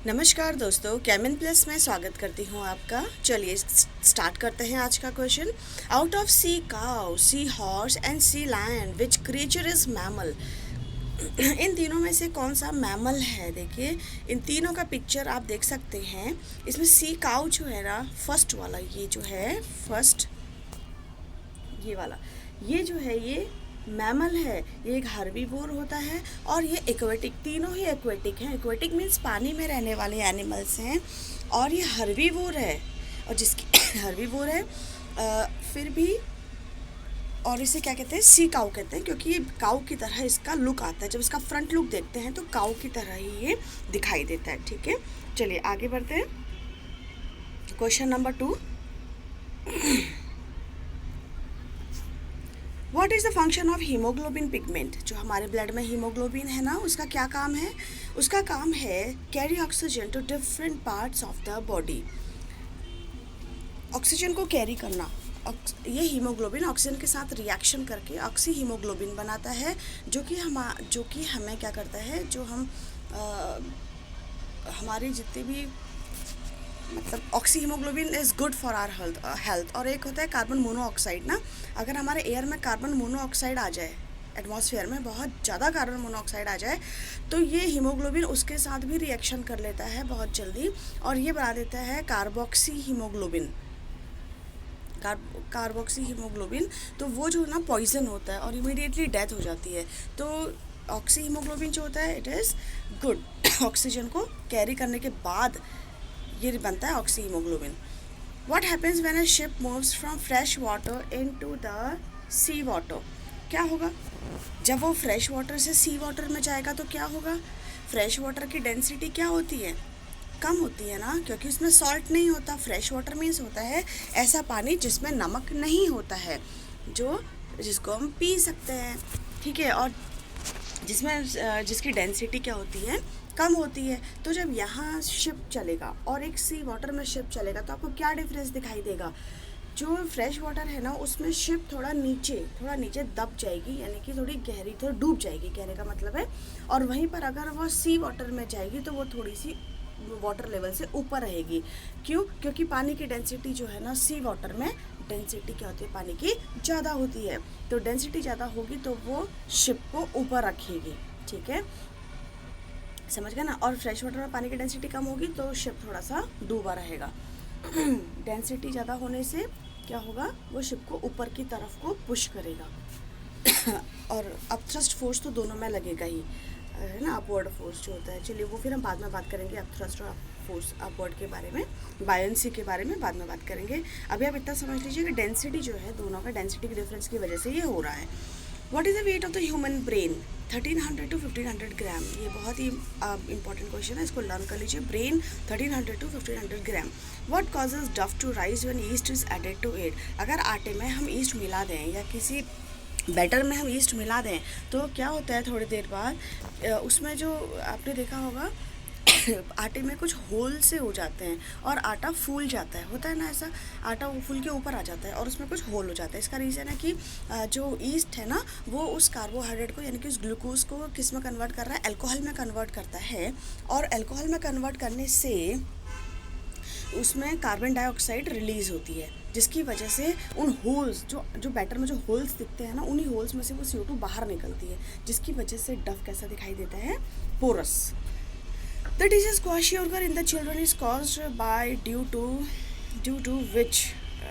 नमस्कार दोस्तों, caiman plus में स्वागत करती हूँ आपका। चलिए स्टार्ट करते हैं आज का question. Out of sea cow, sea horse and sea lion which creature is mammal. इन तीनों में से कौन सा मैमल है? देखिए, इन तीनों का पिक्चर आप देख सकते हैं। इसमें सी काउ जो है ना, फर्स्ट वाला, ये जो है फर्स्ट, ये वाला, ये जो है ये मैमल है। ये एक हर्बीवोर होता है और ये एक्वेटिक, तीनों ही एक्वेटिक हैं। एक्वेटिक मीन्स पानी में रहने वाले एनिमल्स हैं और ये हर्बीवोर है। और जिसकी हर्बीवोर है फिर भी, और इसे क्या कहते हैं? सी काऊ कहते हैं, क्योंकि ये काऊ की तरह इसका लुक आता है। जब इसका फ्रंट लुक देखते हैं तो काऊ की तरह ही ये दिखाई देता है। ठीक है, चलिए आगे बढ़ते हैं। Question number 2, what is the function of haemoglobin pigment. जो हमारे ब्लड में हीमोग्लोबिन है ना, उसका क्या काम है? उसका काम है carry oxygen to different parts of the body. Oxygen को कैरी करना। ये हीमोग्लोबिन ऑक्सीजन के साथ रिएक्शन करके ऑक्सी हीमोग्लोबिन बनाता है, जो कि हमें क्या करता है, जो हम हमारी जितनी भी, मतलब oxyhaemoglobin is good for our health. और एक होता है कार्बन मोनोऑक्साइड ना। अगर हमारे एयर में कार्बन मोनोऑक्साइड आ जाए, एटमॉस्फेयर में बहुत ज़्यादा कार्बन मोनोऑक्साइड आ जाए, तो ये हीमोग्लोबिन उसके साथ भी रिएक्शन कर लेता है बहुत जल्दी और ये बना देता है कार्बोक्सी हीमोग्लोबिन। कार्बोक्सी हीमोग्लोबिन, तो वो जो ना पॉइजन होता है और इमीडिएटली डेथ हो जाती है। तो ऑक्सी हीमोग्लोबिन जो होता है, इट इज़ गुड ऑक्सीजन को कैरी करने के बाद ये बनता है oxyhaemoglobin. What happens when a ship moves from fresh water into the sea water. क्या होगा जब वो फ्रेश वाटर से सी वाटर में जाएगा? तो क्या होगा? फ्रेश वाटर की डेंसिटी क्या होती है? कम होती है ना, क्योंकि उसमें सॉल्ट नहीं होता। फ्रेश वाटर मीन्स होता है ऐसा पानी जिसमें नमक नहीं होता है, जिसको हम पी सकते हैं। ठीक है, और जिसकी डेंसिटी क्या होती है? कम होती है। तो जब यहाँ शिप चलेगा और एक सी वाटर में शिप चलेगा तो आपको क्या डिफरेंस दिखाई देगा? जो फ्रेश वाटर है ना, उसमें शिप थोड़ा नीचे दब जाएगी, यानी कि थोड़ी गहरी, थोड़ी डूब जाएगी, कहने का मतलब है। और वहीं पर अगर वो सी वाटर में जाएगी तो वो थोड़ी सी वाटर लेवल से ऊपर रहेगी। क्यों? क्योंकि पानी की डेंसिटी जो है ना, सी वाटर में डेंसिटी क्या होती है? पानी की ज़्यादा होती है। तो डेंसिटी ज़्यादा होगी तो वो शिप को ऊपर रखेगी। ठीक है, समझ गए ना। और फ्रेश वाटर में पानी की डेंसिटी कम होगी तो शिप थोड़ा सा डूबा रहेगा। डेंसिटी ज़्यादा होने से क्या होगा? वो शिप को ऊपर की तरफ को पुश करेगा। और अपथ्रस्ट फोर्स तो दोनों में लगेगा ही, है ना, अपवर्ड फोर्स जो होता है। चलिए वो फिर हम बाद में बात करेंगे, अपथ्रस्ट और फोर्स अपवर्ड के बारे में, बायंसी के बारे में बाद में बात करेंगे। अभी आप इतना समझ लीजिए कि डेंसिटी जो है, दोनों का डेंसिटी के डिफरेंस की वजह से ये हो रहा है। What is the weight of the human brain? 1300 to 1500 ग्राम। ये बहुत ही इंपॉर्टेंट क्वेश्चन है, इसको लर्न कर लीजिए। Brain 1300 to 1500 gram. What causes dough to rise when yeast is added to it. अगर आटे में हम ईस्ट मिला दें या किसी बैटर में हम ईस्ट मिला दें तो क्या होता है? थोड़ी देर बाद उसमें जो आपने देखा होगा आटे में कुछ होल से हो जाते हैं और आटा फूल जाता है। होता है ना ऐसा, आटा वो फूल के ऊपर आ जाता है और उसमें कुछ होल हो जाता है। इसका रीज़न है कि जो ईस्ट है ना, वो उस कार्बोहाइड्रेट को, यानी कि उस ग्लूकोज को किस में कन्वर्ट कर रहा है? अल्कोहल में कन्वर्ट करता है। और अल्कोहल में कन्वर्ट करने से उसमें कार्बन डाइऑक्साइड रिलीज़ होती है, जिसकी वजह से उन होल्स, जो बैटर में जो होल्स दिखते हैं ना, उन्हीं होल्स में से वो CO2 बाहर निकलती है, जिसकी वजह से डफ कैसा दिखाई देता है? Porous. The disease kwashiorkor in the children is caused by due to which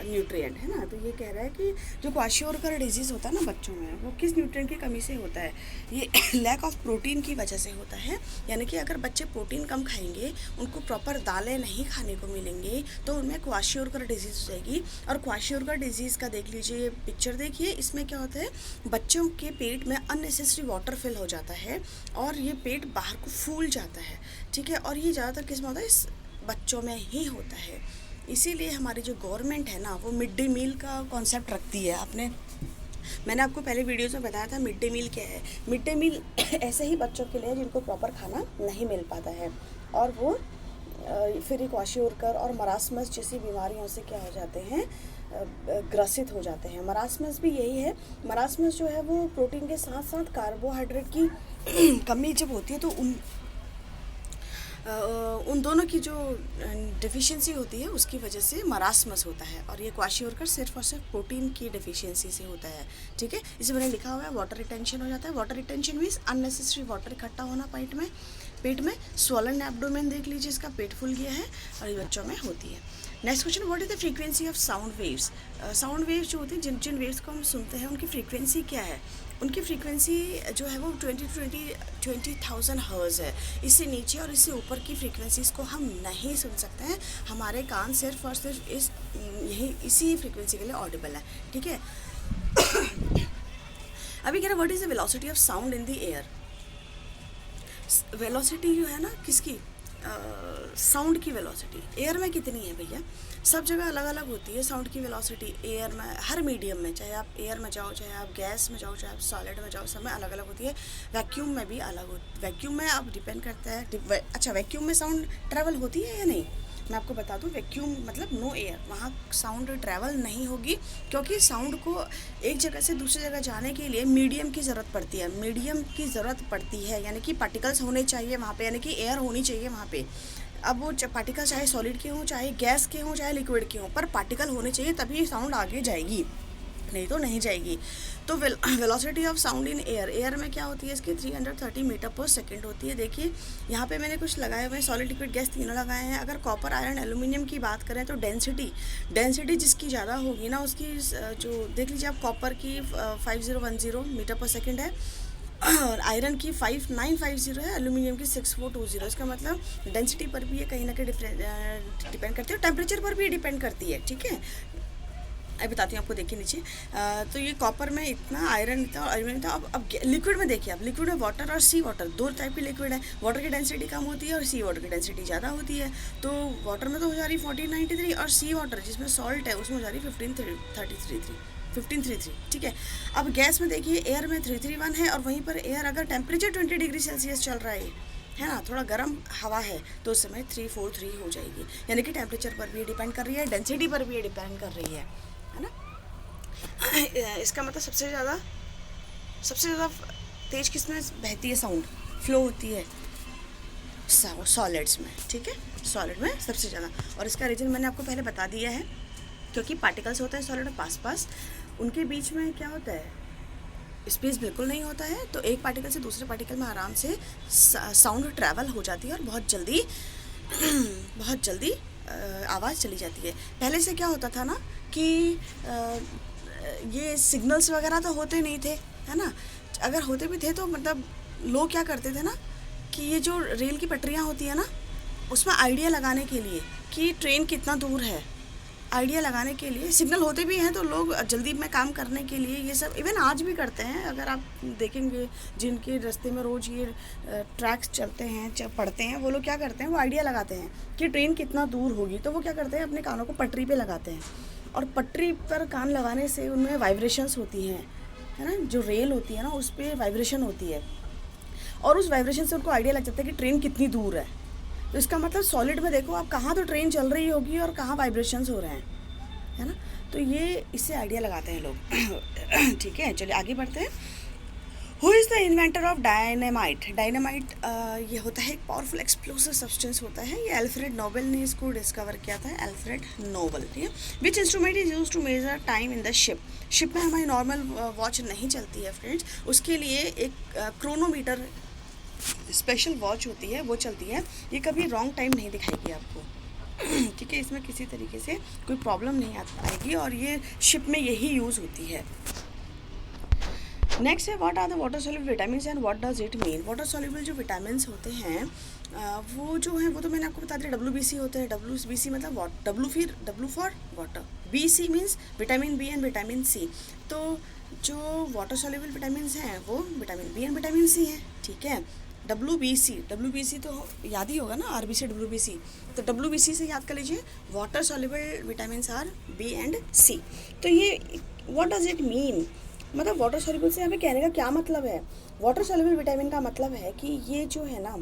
nutrient, है ना। तो ये कह रहा है कि जो क्वाशियोरकर डिजीज़ होता है ना बच्चों में, वो किस न्यूट्रिएंट की कमी से होता है? ये लैक ऑफ प्रोटीन की वजह से होता है। यानी कि अगर बच्चे प्रोटीन कम खाएंगे, उनको प्रॉपर दालें नहीं खाने को मिलेंगे, तो उनमें क्वाशियोरकर डिजीज़ हो जाएगी। और क्वाशियोरकर डिजीज़ का देख लीजिए, ये पिक्चर देखिए, इसमें क्या होता है? बच्चों के पेट में अननेसेसरी वाटर फिल हो जाता है और ये पेट बाहर को फूल जाता है। ठीक है, और ये ज़्यादातर किस में होता है? इस बच्चों में ही होता है। इसीलिए हमारी जो गवर्नमेंट है ना, वो मिड डे मील का कॉन्सेप्ट रखती है। मैंने आपको पहले वीडियोस में बताया था मिड डे मील क्या है। मिड डे मील ऐसे ही बच्चों के लिए जिनको प्रॉपर खाना नहीं मिल पाता है और वो फिर क्वाशियोरकर और मरासमस जैसी बीमारियों से क्या हो जाते हैं? ग्रसित हो जाते हैं। मरासमस भी यही है। मरासमस जो है वो प्रोटीन के साथ साथ कार्बोहाइड्रेट की कमी जब होती है तो उन दोनों की जो डिफिशियंसी होती है उसकी वजह से मरासमस होता है, और ये क्वाशियोरकर सिर्फ और सिर्फ प्रोटीन की डिफिशियंसी से होता है। ठीक है, इसे मैंने लिखा हुआ है वाटर रिटेंशन हो जाता है। Water retention means unnecessary water इकट्ठा होना पेट में स्वॉलन एब्डोमेन देख लीजिए, इसका पेट फूल गया है, और ये बच्चों में होती है। Next question, what is the frequency of sound waves. Sound waves जो होती हैं, जिन जिन वेव्स को हम सुनते हैं उनकी फ्रीक्वेंसी क्या है। उनकी फ्रीक्वेंसी जो है वो 20,000 हर्ट्ज है। इससे नीचे और इससे ऊपर की फ्रीक्वेंसीज़ को हम नहीं सुन सकते हैं। हमारे कान सिर्फ और सिर्फ इसी फ्रीक्वेंसी के लिए ऑडिबल है। ठीक है। अभी कह रहा what is the velocity of sound in the air. Velocity जो है ना किसकी, साउंड की वेलोसिटी एयर में कितनी है भैया। सब जगह अलग अलग होती है साउंड की वेलोसिटी एयर में, हर मीडियम में, चाहे आप एयर में जाओ, चाहे आप गैस में जाओ, चाहे आप सॉलिड में जाओ, सब में अलग अलग होती है। वैक्यूम में भी अलग होती, वैक्यूम में अब डिपेंड करता है। अच्छा, वैक्यूम में साउंड ट्रैवल होती है या नहीं, मैं आपको बता दूं। वैक्यूम मतलब नो एयर, वहाँ साउंड ट्रैवल नहीं होगी, क्योंकि साउंड को एक जगह से दूसरी जगह जाने के लिए मीडियम की ज़रूरत पड़ती है। मीडियम की ज़रूरत पड़ती है यानी कि पार्टिकल्स होने चाहिए वहाँ पे, यानी कि एयर होनी चाहिए वहाँ पे। अब वो पार्टिकल चाहे सॉलिड के हों, चाहे गैस के हों, चाहे लिक्विड के हों, पर पार्टिकल होने चाहिए, तभी साउंड आगे जाएगी, नहीं तो नहीं जाएगी। तो velocity of sound in air में क्या होती है इसकी, 330 मीटर पर सेकंड होती है। देखिए यहाँ पे मैंने कुछ लगाए हुए हैं, सॉलिड लिक्विड गैस तीनों लगाए हैं। अगर कॉपर आयरन एल्यूमिनियम की बात करें तो डेंसिटी जिसकी ज़्यादा होगी ना उसकी, जो देख लीजिए आप, कॉपर की 5010 मीटर पर सेकेंड है, और आयरन की 5950 है, एल्यूमिनियम की 6420। इसका मतलब डेंसिटी पर भी ये कहीं ना कहीं डिपेंड करती है, टेम्परेचर पर भी डिपेंड करती है। ठीक है, अभी बताती हूँ आपको, देखिए नीचे। तो ये कॉपर में इतना, आयरन इतना, एल्यूमिनियम था। अब लिक्विड में देखिए आप, लिक्विड में वाटर और सी वाटर, दो टाइप की लिक्विड है। वाटर की डेंसिटी कम होती है और सी वाटर की डेंसिटी ज़्यादा होती है। तो वाटर में तो हो जा रही 1493, और सी वाटर जिसमें सॉल्ट है उसमें हो जा रही 1533। ठीक है। अब गैस में देखिए, एयर में 331 है, और वहीं पर एयर अगर टेम्परेचर 20 डिग्री सेल्सियस चल रहा है ना, थोड़ा गर्म हवा है, तो उस समय 343 हो जाएगी। यानी कि टेम्परेचर पर भी डिपेंड कर रही है, डेंसिटी पर भी डिपेंड कर रही है ना। इसका मतलब सबसे ज़्यादा तेज किसमें बहती है साउंड, फ्लो होती है सॉलिड्स में। ठीक है, सॉलिड में सबसे ज़्यादा, और इसका रीज़न मैंने आपको पहले बता दिया है, क्योंकि पार्टिकल्स होते हैं सॉलिड पास, उनके बीच में क्या होता है, स्पेस बिल्कुल नहीं होता है। तो एक पार्टिकल से दूसरे पार्टिकल में आराम से साउंड ट्रैवल हो जाती है, और बहुत जल्दी आवाज़ चली जाती है। पहले से क्या होता था ना कि ये सिग्नल्स वगैरह तो होते नहीं थे, है ना। अगर होते भी थे तो मतलब लोग क्या करते थे ना, कि ये जो रेल की पटरियाँ होती है ना, उसमें आइडिया लगाने के लिए कि ट्रेन कितना दूर है, आइडिया लगाने के लिए सिग्नल होते भी हैं, तो लोग जल्दी में काम करने के लिए ये सब इवन आज भी करते हैं। अगर आप देखेंगे जिनके रास्ते में रोज़ ये ट्रैक्स चलते हैं, पढ़ते हैं, वो लोग क्या करते हैं, वो आइडिया लगाते हैं कि ट्रेन कितना दूर होगी, तो वो क्या करते हैं, अपने कानों को पटरी पे लगाते हैं, और पटरी पर कान लगाने से उनमें वाइब्रेशंस होती हैं, है ना। जो रेल होती है ना उस पर वाइब्रेशन होती है, और उस वाइब्रेशन से उनको आइडिया लग जाता है कि ट्रेन कितनी दूर है। तो इसका मतलब सॉलिड में देखो आप, कहाँ तो ट्रेन चल रही होगी और कहाँ वाइब्रेशंस हो रहे हैं, है ना। तो ये इससे आइडिया लगाते हैं लोग। ठीक है, चलिए आगे बढ़ते हैं। Who is the inventor of डायनेमाइट। डायनेमाइट ये होता है एक पावरफुल एक्सप्लोसिव सब्सटेंस होता है। ये अल्फ्रेड नोबेल ने इसको डिस्कवर किया था, अल्फ्रेड नोबेल। ठीक है। Which instrument is use to measure time in the ship में हमारी नॉर्मल वॉच नहीं चलती है फ्रेंड्स, उसके लिए एक क्रोनोमीटर स्पेशल वॉच होती है, वो चलती है। ये कभी रॉन्ग टाइम नहीं दिखाएगी आपको। ठीक है, इसमें किसी तरीके से कोई प्रॉब्लम नहीं आएगी, और ये शिप में यही यूज़ होती है। नेक्स्ट है what are the water soluble vitamins and what does it mean. Water soluble जो विटामिन्स होते हैं वो जो हैं, वो तो मैंने आपको बता दिया, WBC होते हैं। WBC मतलब W for water, BC means vitamin B and vitamin C। तो जो वाटर सॉल्युबल विटामिन्स हैं वो vitamin B and vitamin C हैं। ठीक है। WBC तो याद ही होगा ना, RBC WBC, तो WBC से याद कर लीजिए, water soluble vitamins are B and C। तो ये व्हाट डज इट मीन, मतलब वाटर सॉल्युबल से हमें कहने का क्या मतलब है। वाटर सॉल्युबल विटामिन का मतलब है कि ये जो है ना,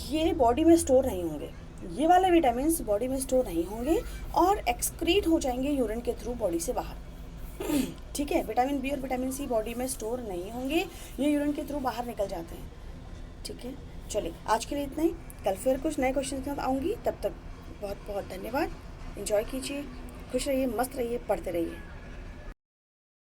ये बॉडी में स्टोर नहीं होंगे, ये वाले विटामिन्स बॉडी में स्टोर नहीं होंगे और एक्सक्रीट हो जाएंगे यूरिन के थ्रू बॉडी से बाहर। ठीक है, विटामिन B और विटामिन C बॉडी में स्टोर नहीं होंगे, ये यूरिन के थ्रू बाहर निकल जाते हैं। ठीक है, चलिए आज के लिए इतना ही, कल फिर कुछ नए क्वेश्चन के साथ आऊँगी, तब तक बहुत बहुत धन्यवाद। एंजॉय कीजिए, खुश रहिए, मस्त रहिए, पढ़ते रहिए।